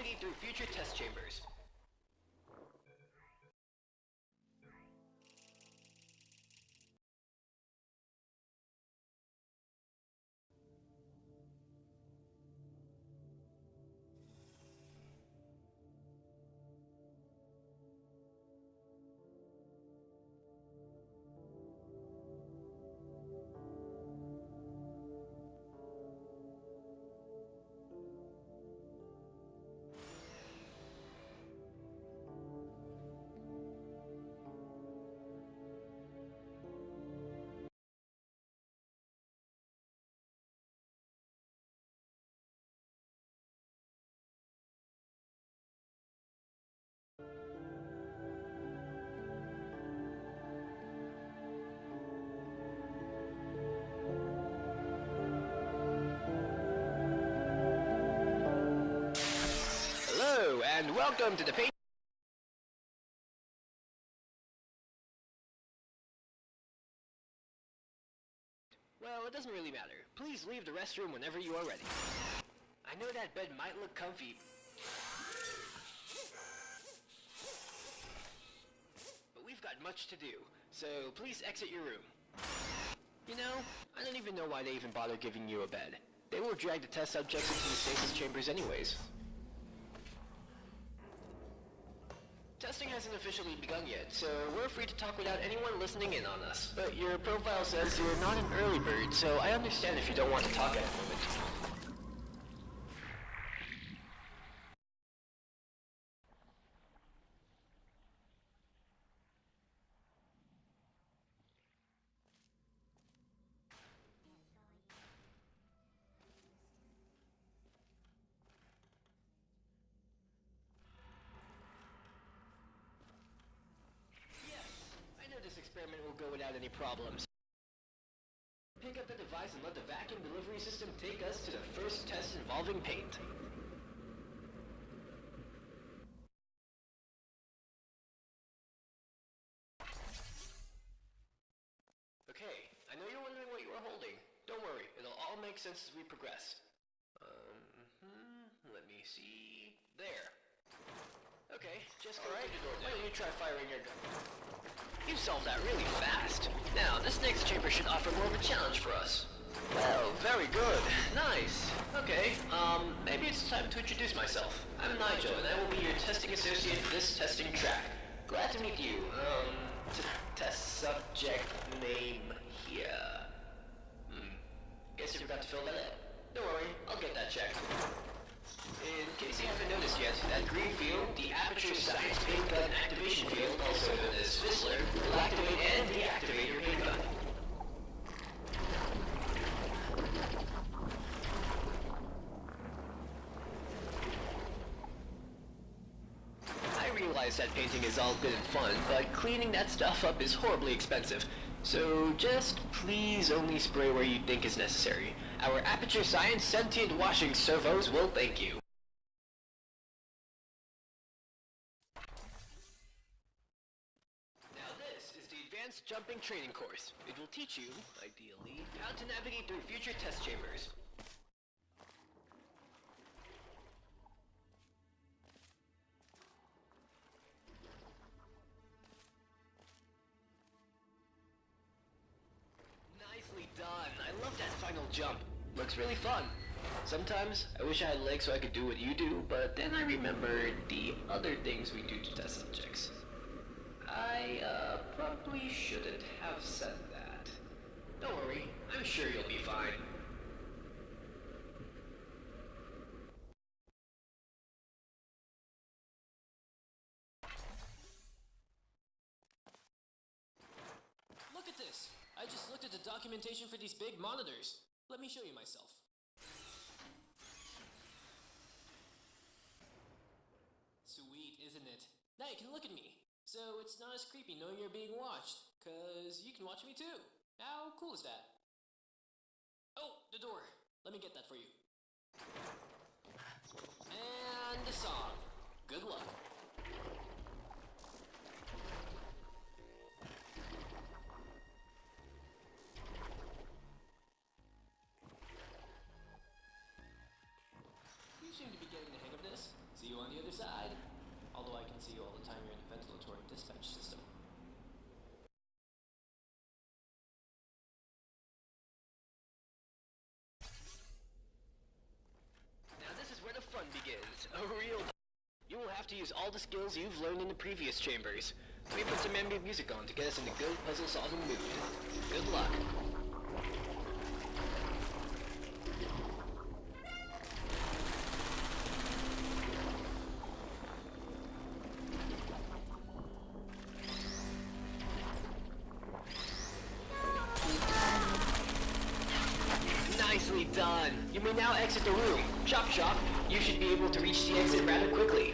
navigate through future test chambers. Hello, and welcome to the paint. Well, it doesn't really matter. Please leave the restroom whenever you are ready. I know that bed might look comfy, but we've got much to do, so please exit your room. You know, I don't even know why they even bother giving you a bed. They will drag the test subjects into the stasis chambers anyways. Testing hasn't officially begun yet, so we're free to talk without anyone listening in on us. But your profile says you're not an early bird, so I understand if you don't want to talk at the moment. This experiment will go without any problems. Pick up the device and let the vacuum delivery system take us to the first test involving paint. Okay, I know you're wondering what you are holding. Don't worry, it'll all make sense as we progress. Let me see. There. Okay, just go right. Why don't you try firing your gun? You solved that really fast. Now, this next chamber should offer more of a challenge for us. Well, very good. Nice. Okay, maybe it's time to introduce myself. I'm Nigel, and I will be your testing associate for this testing track. Glad to meet you. Test subject name here. Guess you forgot to fill that in. Don't worry, I'll get that checked. In case you haven't noticed yet, that green field, the Aperture Science Paint Gun Activation Field, also known as Fizzler, will activate and deactivate your paint gun. I realize that painting is all good and fun, but cleaning that stuff up is horribly expensive. So just please only spray where you think is necessary. Our Aperture Science sentient washing servos will thank you. Now this is the Advanced Jumping Training Course. It will teach you, ideally, how to navigate through future test chambers. Nicely done. I love that final jump. Looks really fun. Sometimes I wish I had legs so I could do what you do, but then I remembered the other things we do to test subjects. I probably shouldn't have said that. Don't worry, I'm sure you'll be fine. Look at this! I just looked at the documentation for these big monitors. Let me show you myself. Sweet, isn't it? Now you can look at me. So it's not as creepy knowing you're being watched, 'cause you can watch me too. How cool is that? Oh, the door. Let me get that for you. And the song. Good luck. You seem to be getting the hang of this. See you on dispatch system. Now this is where the fun begins. A real... You will have to use all the skills you've learned in the previous chambers. Let me put some ambient music on to get us in a good puzzle-solving mood. Good luck. Nicely done. You may now exit the room. Chop chop. You should be able to reach the exit rather quickly.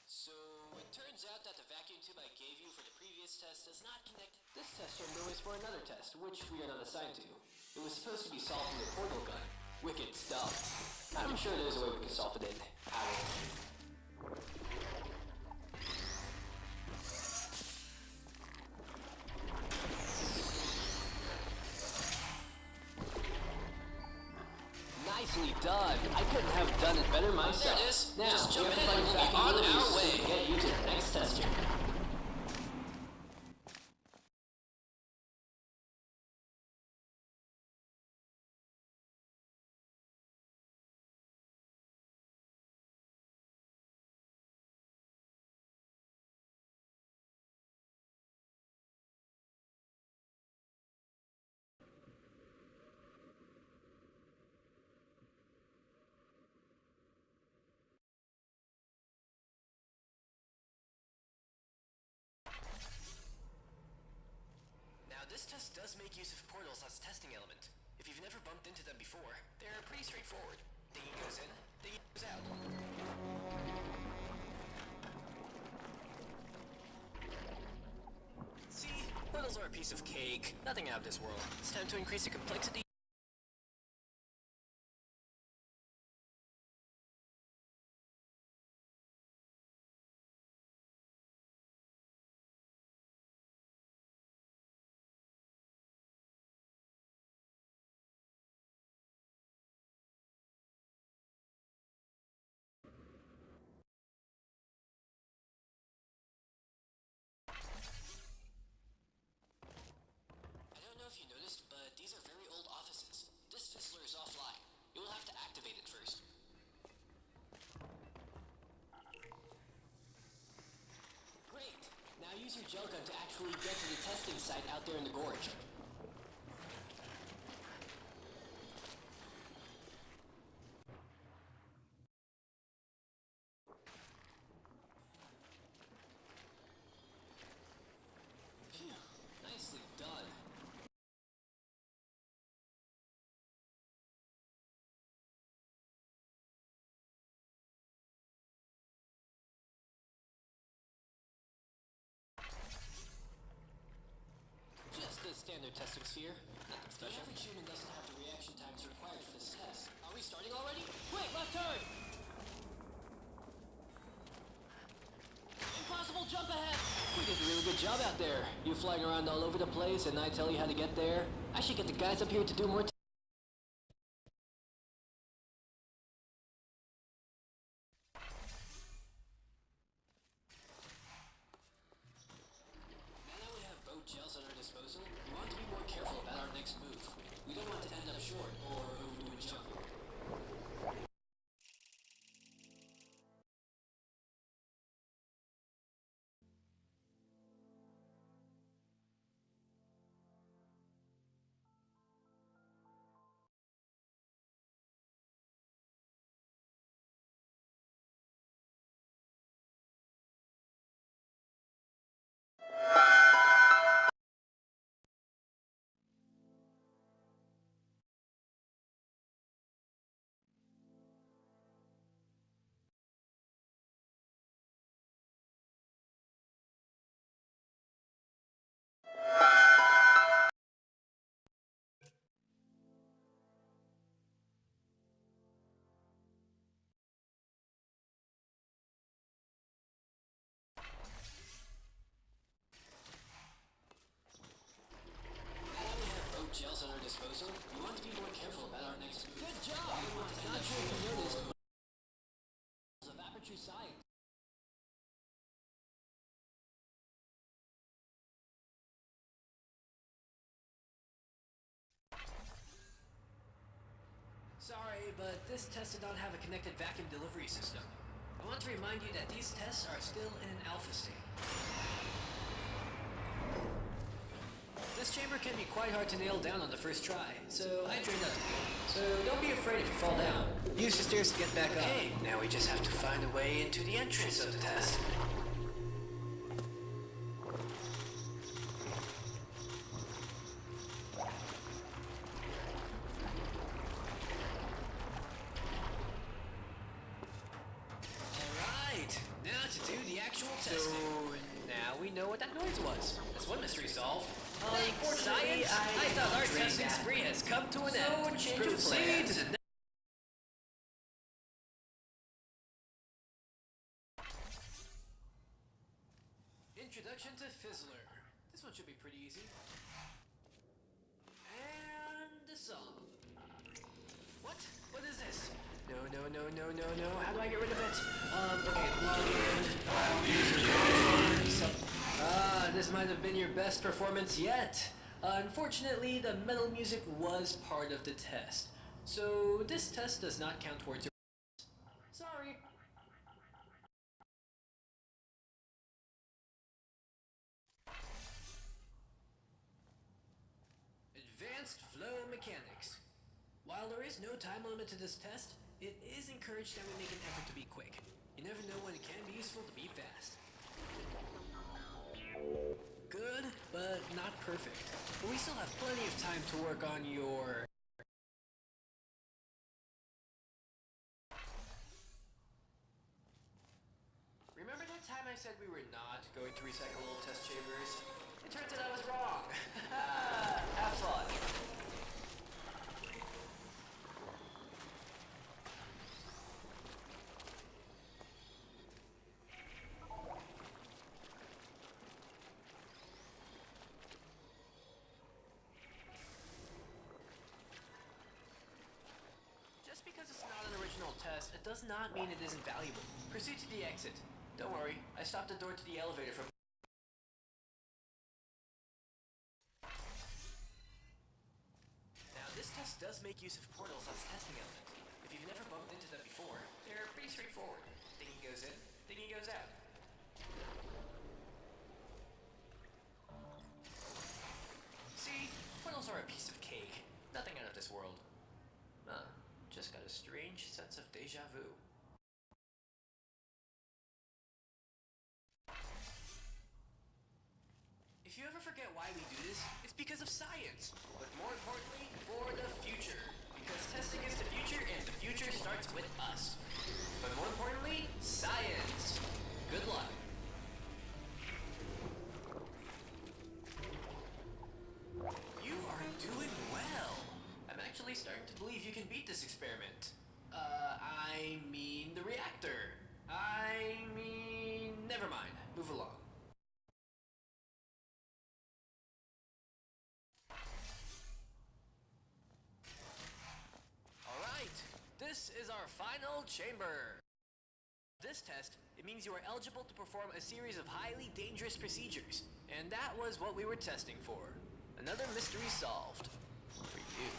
So, it turns out that the vacuum tube I gave you for the previous test does not connect. This test chamber is for another test, which we are not assigned to. It was supposed to be solved in the portal gun. Wicked stuff. I'm sure there's a way we can solve it in Owl. Nicely done. I couldn't have done it better myself. There it is. Now, just jump we in have to and find we'll be on vacuum our release way. to get you to the next test chamber. Now, this test does make use of portals as a testing element. If you've never bumped into them before, they're pretty straightforward. Thingy goes in, thingy goes out. See? Portals are a piece of cake. Nothing out of this world. It's time to increase the complexity. I don't know if you noticed, but these are very old offices. This fizzler is offline. You will have to activate it first. Great! Now use your gel gun to actually get to the testing site out there in the gorge. Phew, nicely done. Just the standard testing sphere. Nothing special. The average human doesn't have the reaction times required for this test. Are we starting already? Wait, left turn! Impossible jump ahead! We did a really good job out there. You flying around all over the place and I tell you how to get there. I should get the guys up here to do more Now that we have both gels at our disposal, we want to be more careful about our next move. We don't want to end up short or overdo a jump. disposal, we want to be more careful about our next move. Good job! Not sure if you noticed, but of Aperture science. Sorry, but this test did not have a connected vacuum delivery system. I want to remind you that these tests are still in an alpha state. This chamber can be quite hard to nail down on the first try, so I trained out to do. So don't be afraid if you fall down. Use the stairs to get back up. Okay, now we just have to find a way into the entrance of the test. Alright, now to do the actual testing. So now we know what that noise was. That's one mystery solved. Unfortunately, I thought our testing spree has come to an end. So proceed to the next. Introduction to Fizzler. This one should be pretty easy. And the song. What? What is this? No. How do I get rid of it? Okay, log in. This might have been your best performance yet. Unfortunately, the metal music was part of the test. So this test does not count towards your... Sorry. Advanced flow mechanics. While there is no time limit to this test, it is encouraged that we make an effort to be quick. You never know when it can be useful to be fast. Good, but not perfect. But we still have plenty of time to work on your... Remember that time I said we were not going to recycle old test chambers? It turns out I was wrong. Have fun. Just because it's not an original test, it does not mean it isn't valuable. Proceed to the exit. Don't worry, I stopped the door to the elevator from... Now, this test does make use of portals as a testing element. If you've never bumped into them before, they're pretty straightforward. Thingy goes in, thingy goes out. See, portals are a piece of cake. Nothing out of this world. Just got a strange sense of deja vu. If you ever forget why we do this, it's because of science. But more importantly, for the future. Because testing is the future, and the future starts with us. But more importantly, science. Good luck. You are doing well. I'm actually starting to believe you can beat this experiment. I mean the reactor. Never mind. Move along. Alright, this is our final chamber. This test, it means you are eligible to perform a series of highly dangerous procedures. And that was what we were testing for. Another mystery solved. For you.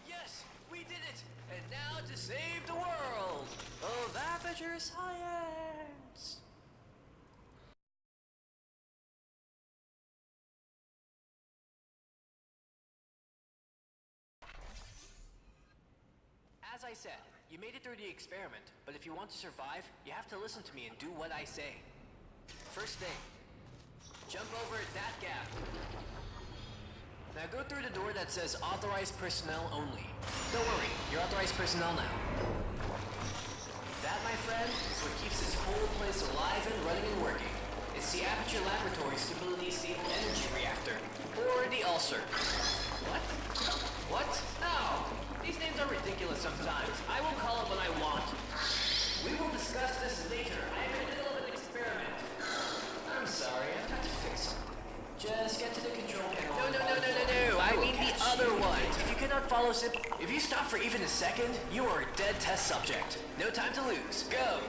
Yes, we did it! And now to save the world of Aperture science! As I said, you made it through the experiment, but if you want to survive, you have to listen to me and do what I say. First thing, jump over that gap. Now go through the door that says authorized personnel only. Don't worry, you're authorized personnel now. That, my friend, is what keeps this whole place alive and running and working. It's the Aperture Laboratory Stability Stable Energy Reactor, or the ULSR. What? sometimes. I will call it when I want. We will discuss this later. I am in the middle of an experiment. I'm sorry, I've got to fix something. Just get to the control panel. No. I mean the other one. If you cannot follow if you stop for even a second, you are a dead test subject. No time to lose. Go.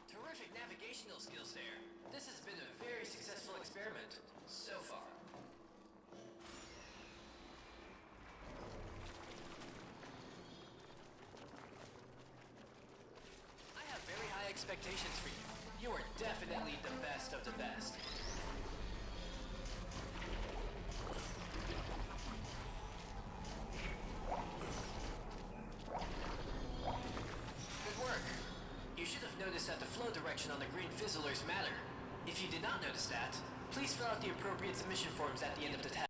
Terrific navigational skills there. This has been a very successful experiment so far. I have very high expectations for you. You are definitely the best of the best. Good work. You should have noticed that the flow direction on the green fizzlers matter. If you did not notice that, please fill out the appropriate submission forms at the end of the test.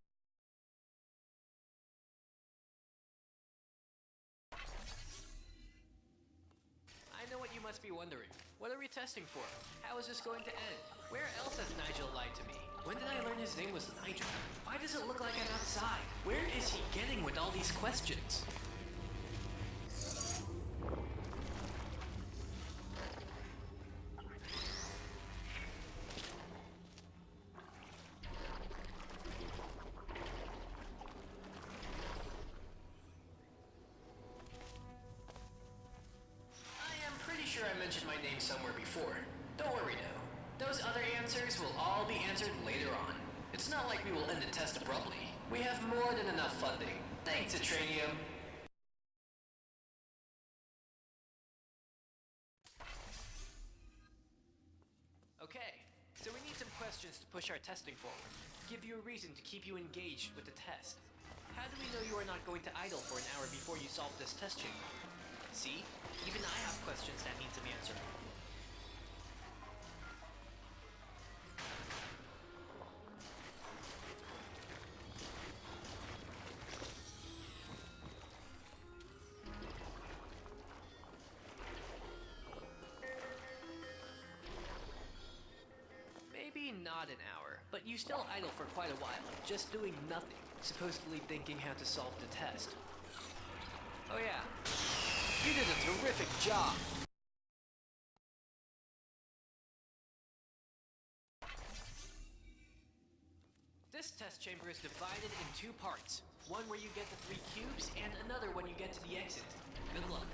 I know what you must be wondering. What are we testing for? How is this going to end? Where else has Nigel lied to me? When did I learn his name was Nigel? Why does it look like I'm outside? Where is he getting with all these questions? I mentioned my name somewhere before. Don't worry though. Those other answers will all be answered later on. It's not like we will end the test abruptly. We have more than enough funding. Thanks, Atranium. Okay, so we need some questions to push our testing forward. Give you a reason to keep you engaged with the test. How do we know you are not going to idle for an hour before you solve this test chamber? See? Even I have questions that need to be answered. Maybe not an hour, but you still idle for quite a while, just doing nothing, supposedly thinking how to solve the test. Oh yeah. You did a terrific job! This test chamber is divided in two parts. One where you get the 3 cubes, and another when you get to the exit. Good luck.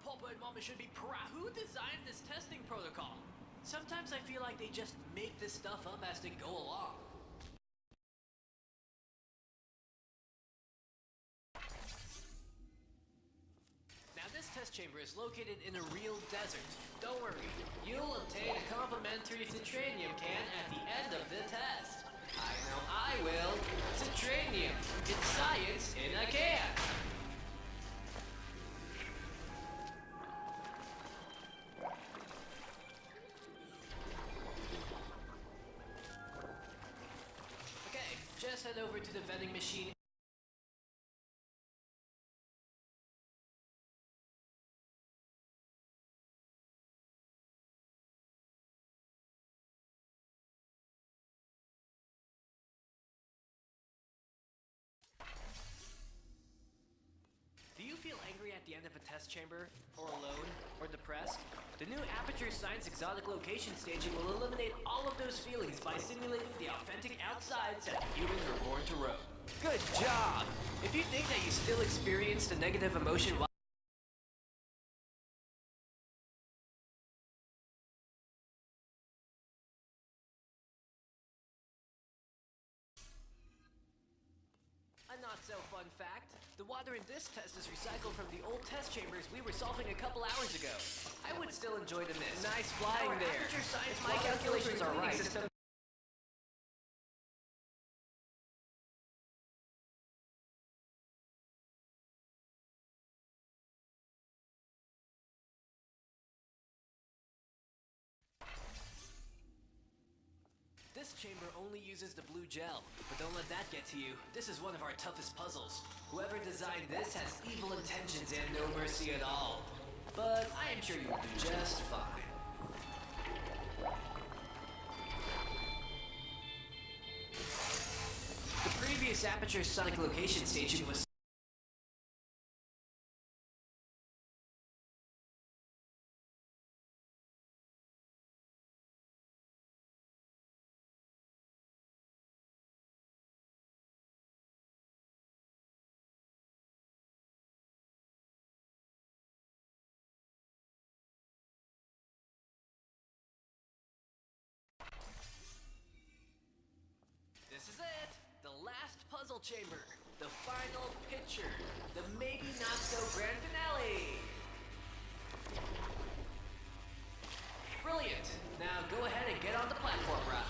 Papa and Mama should be proud. Who designed this testing protocol? Sometimes I feel like they just make this stuff up as they go along. Now this test chamber is located in a real desert. Don't worry, you'll obtain a complimentary Citranium can at the end of the test. I know I will. Citranium. It's science in a can. Just head over to the vending machine. Do you feel angry at the end of a test chamber? Or alone? Or depressed? The new Aperture Science Exotic Location staging will eliminate all of those feelings by simulating the authentic outsides that humans were born to roam. Good job! If you think that you still experience the negative emotion while A not-so-fun fact, the water in this test is recycled from the old test chambers we were solving a couple hours ago. I would still enjoy the miss. Nice flying Our there. Aperture science My water calculations filtering are right. system. This chamber only uses the blue gel, but don't let that get to you. This is one of our toughest puzzles. Whoever designed this has evil intentions and no mercy at all. But I am sure you will do just fine. The previous Aperture Sonic location station was This is it! The last puzzle chamber. The final picture. The maybe not so grand finale. Brilliant! Now go ahead and get on the platform ride.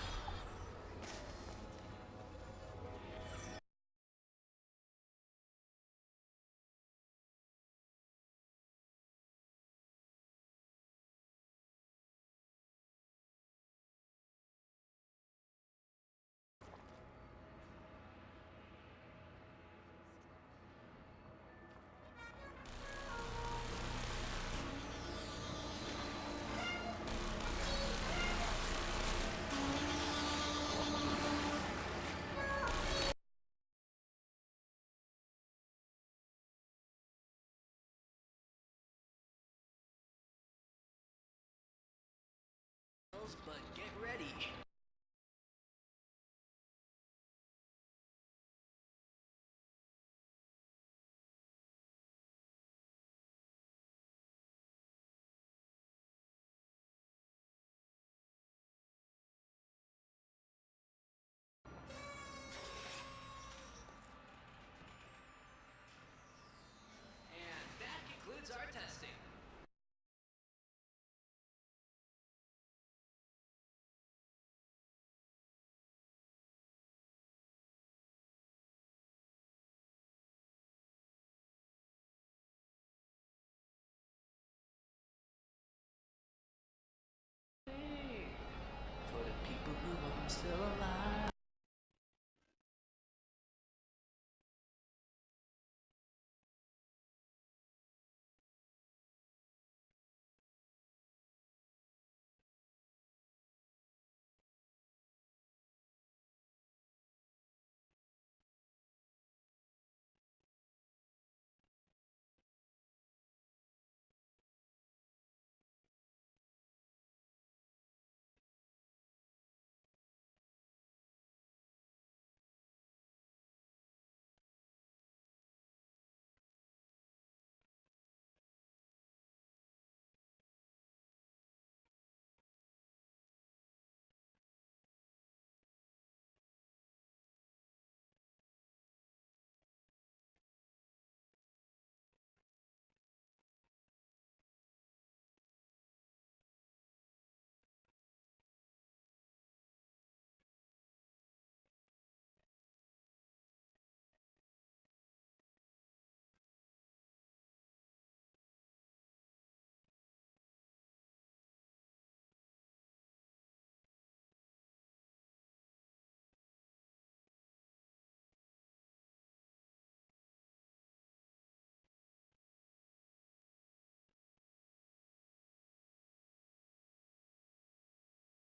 But get ready. And that concludes our testing. For the people who are still alive.